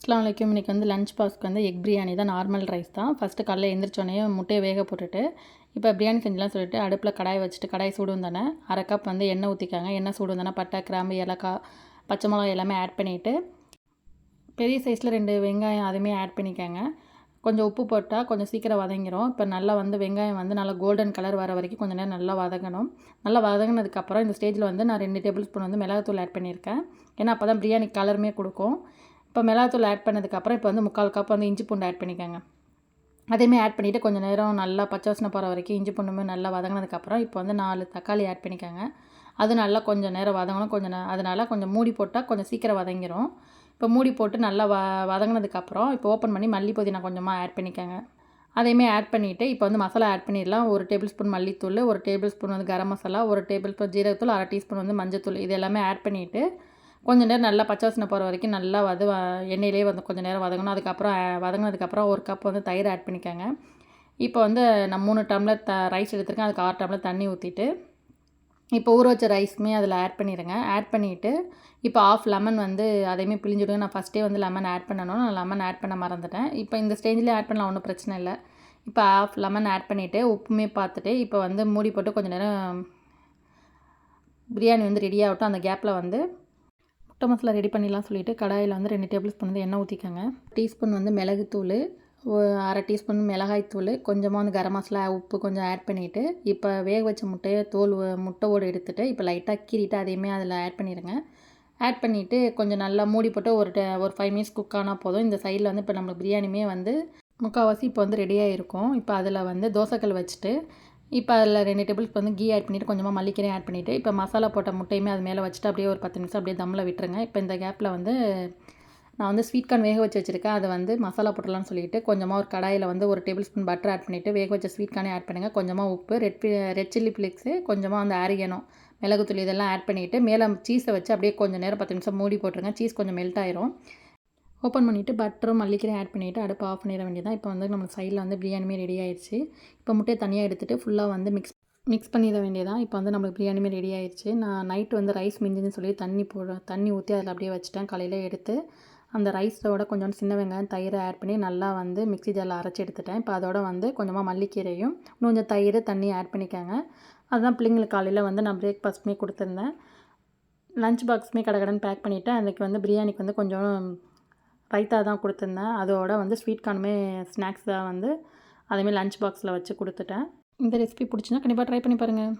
அஸ்ஸலாமு அலைக்கும். இன்றைக்கி வந்து லஞ்ச் பாக்ஸ்க்கு வந்து எக் பிரியாணி தான், நார்மல் ரைஸ் தான். ஃபஸ்ட்டு காலைல எழுந்திரிச்சோடனே முட்டையை வேக போட்டுட்டு, இப்போ பிரியாணி செஞ்சலாம் சொல்லிட்டு அடுப்பில் கடாயை வச்சுட்டு, கடாய் சூடு வந்தோடனே அரை கப் வந்து எண்ணெய் ஊற்றிக்காங்க. எண்ணெய் சூடு வந்தோடனே பட்டை, கிராம்பு, ஏலக்காய், பச்சை மிளகாய் எல்லாமே ஆட் பண்ணிவிட்டு, பெரிய சைஸில் 2 வெங்காயம் அதுவுமே ஆட் பண்ணிக்கோங்க. கொஞ்சம் உப்பு போட்டால் கொஞ்சம் சீக்கிரம் வதங்கிடும். இப்போ நல்லா வந்து வெங்காயம் வந்து நல்லா கோல்டன் கலர் வர வரைக்கும் கொஞ்சம் நேரம் நல்லா வதங்கணும். நல்லா வதங்கினதுக்கப்புறம் இந்த ஸ்டேஜில் வந்து நான் 2 டேபிள் ஸ்பூன் வந்து மிளகாத்தூள் ஆட் பண்ணியிருக்கேன். ஏன்னா அப்போ தான் பிரியாணி கலருமே கொடுக்கும். இப்போ மிளகாத்தூள் ஆட் பண்ணதுக்கப்புறம் இப்போ வந்து 3/4 கப் வந்து இஞ்சி பூண்டு ஆட் பண்ணிக்கோங்க. அதையுமே ஆட் பண்ணிவிட்டு கொஞ்சம் நேரம் நல்லா பச்சை வாசனை போகிற வரைக்கும் இஞ்சி பூண்டுமே நல்லா வதங்கினதுக்கப்புறம் இப்போ வந்து 4 தக்காளி ஆட் பண்ணிக்கோங்க. அது நல்லா கொஞ்சம் நேரம் வதங்கணும். அதனால் கொஞ்சம் மூடி போட்டால் கொஞ்சம் சீக்கிரம் வதங்கிடும். இப்போ மூடி போட்டு நல்லா வதங்கினதுக்கப்புறம் இப்போ ஓப்பன் பண்ணி மல்லி புதினா கொஞ்சமாக ஆட் பண்ணிக்கோங்க. அதையுமே ஆட் பண்ணிவிட்டு இப்போ வந்து மசாலா ஆட் பண்ணிடலாம். 1 டேபிள் ஸ்பூன் மல்லித்தூள், 1 டேபிள் ஸ்பூன் வந்து கரம் மசாலா, 1 டேபிள் ஸ்பூன் ஜீரகத்தூள், 1/2 டீஸ்பூன் வந்து மஞ்சத்தூள், இது எல்லாமே ஆட் பண்ணிவிட்டு கொஞ்சம் நேரம் நல்லா பச்சை வாசனை போகிற வரைக்கும் நல்லா எண்ணெயிலே வந்து கொஞ்சம் நேரம் வதங்கணும். அதுக்கப்புறம் வதங்கினதுக்கப்புறம் 1 கப் வந்து தயிர் ஆட் பண்ணிக்கோங்க. இப்போ வந்து நான் 3 டம்ளர் ரைஸ் எடுத்துருக்கேன். அதுக்கு 6 டம்ளர் தண்ணி ஊற்றிட்டு இப்போ ஊற வச்ச ரைஸுமே அதில் ஆட் பண்ணிடுங்க. ஆட் பண்ணிவிட்டு இப்போ ஆஃப் லெமன் வந்து அதையுமே பிழிஞ்சுடுங்க. நான் ஃபஸ்ட்டே வந்து லெமன் ஆட் பண்ணணும். நான் லெமன் ஆட் பண்ண மறந்துட்டேன். இப்போ இந்த ஸ்டேஜ்லேயே ஆட் பண்ணலாம், ஒன்றும் பிரச்சனை இல்லை. இப்போ ஆஃப் லெமன் ஆட் பண்ணிவிட்டு உப்புமே பார்த்துட்டு இப்போ வந்து மூடி போட்டு கொஞ்சம் நேரம் பிரியாணி வந்து ரெடி ஆகட்டும். அந்த கேப்பில் வந்து முட்டை மசாலா ரெடி பண்ணிடலாம் சொல்லிவிட்டு கடாயில் வந்து 2 டேபிள் ஸ்பூன் வந்து எண்ணெய் ஊற்றிக்கோங்க. டீஸ்பூன் வந்து மிளகுத்தூள், 1/2 டீஸ்பூன் மிளகாய்த்தூள், கொஞ்சமாக வந்து கரம் மசாலா, உப்பு கொஞ்சம் ஆட் பண்ணிவிட்டு இப்போ வேக வச்ச முட்டையை முட்டை ஓடு எடுத்துகிட்டு இப்போ லைட்டாக கீறிட்டு அதையுமே அதில் ஆட் பண்ணிடுங்க. ஆட் பண்ணிவிட்டு கொஞ்சம் நல்லா மூடி போட்டு ஒரு 5 மினிட்ஸ் குக் ஆனால் போதும். இந்த சைடில் வந்து இப்போ நம்மளுக்கு பிரியாணியுமே வந்து முக்கால்வாசி இப்போ வந்து ரெடியாக இருக்கும். இப்போ அதில் வந்து தோசைக்கல் வச்சுட்டு இப்போ அதில் 2 டேபிள் ஸ்பூன் வந்து கீ ஆட் பண்ணிவிட்டு கொஞ்சமாக மல்லிக்கீரையும் ஆட் பண்ணிவிட்டு இப்போ மசாலா போட்ட முட்டையுமே அது மேலே வச்சுட்டு அப்படியே ஒரு 10 நிமிஷம் அப்படியே தம்மில் விட்டுருங்க. இப்போ இந்த கேப்பில் வந்து நான் வந்து ஸ்வீட் கார்ன் வேக வச்சு வச்சுருக்கேன். அதை வந்து மசாலா போட்டுடலாம்னு சொல்லிவிட்டு கொஞ்சமாக ஒரு கடாயில் வந்து 1 டேபிள் ஸ்பூன் பட்டர் ஆட் பண்ணிவிட்டு வேக வச்ச ஸ்வீட் கார்னே ஆட் பண்ணுங்கள். கொஞ்சமாக உப்பு, ரெட் சில்லி ஃப்ளேக்ஸு, கொஞ்சமாக வந்து ஆரிகனோ, மிளகுத்தூள் இதெல்லாம் ஆட் பண்ணிவிட்டு மேலே சீஸை வச்சு அப்படியே கொஞ்சம் நேரம் 10 நிமிஷம் மூடி போட்டுருங்க. சீஸ் கொஞ்சம் மெல்ட் ஆயிரும். ஓப்பன் பண்ணிவிட்டு பட்டரும் மல்லிக்கீரையும் ஆட் பண்ணிவிட்டு அடுப்பு ஆஃப் பண்ணிட வேண்டியதான். இப்போ வந்து நம்ம சைடில் வந்து பிரியாணியுமே ரெடி ஆயிடுச்சு. இப்போ முட்டையை தனியாக எடுத்துகிட்டு ஃபுல்லாக வந்து மிக்ஸ் பண்ணிட வேண்டியதான். இப்போ வந்து நம்மளுக்கு பிரியாணியுமே ரெடி ஆயிடுச்சு. நான் நைட்டு வந்து ரைஸ் மிஞ்சுன்னு சொல்லி தண்ணி ஊற்றி அதில் அப்படியே வச்சுட்டேன். காலையில் எடுத்து அந்த ரைஸோட கொஞ்சோண்டு சின்ன வெங்காயம், தயிரை ஆட் பண்ணி நல்லா வந்து மிக்ஸி ஜாரில் அரைச்சி எடுத்துட்டேன். இப்போ அதோட வந்து கொஞ்சமாக மல்லிக்கீரையும் கொஞ்சம் தயிர், தண்ணி ஆட் பண்ணிக்கோங்க. அதுதான் பிள்ளைங்களுக்கு காலையில் வந்து நான் பிரேக்ஃபாஸ்ட்டுமே கொடுத்துருந்தேன். லஞ்ச் பாக்ஸுமே கடகடன்னு பேக் பண்ணிவிட்டேன். அதுக்கு வந்து பிரியாணிக்கு வந்து கொஞ்சம் ரைத்தா தான் கொடுத்துருந்தேன். அதோட வந்து ஸ்வீட் கார்னுமே ஸ்நாக்ஸ் தான் வந்து அதேமாதிரி லஞ்ச் பாக்ஸில் வச்சு கொடுத்துட்டேன். இந்த ரெசிபி பிடிச்சின்னா கண்டிப்பாக ட்ரை பண்ணி பாருங்கள்.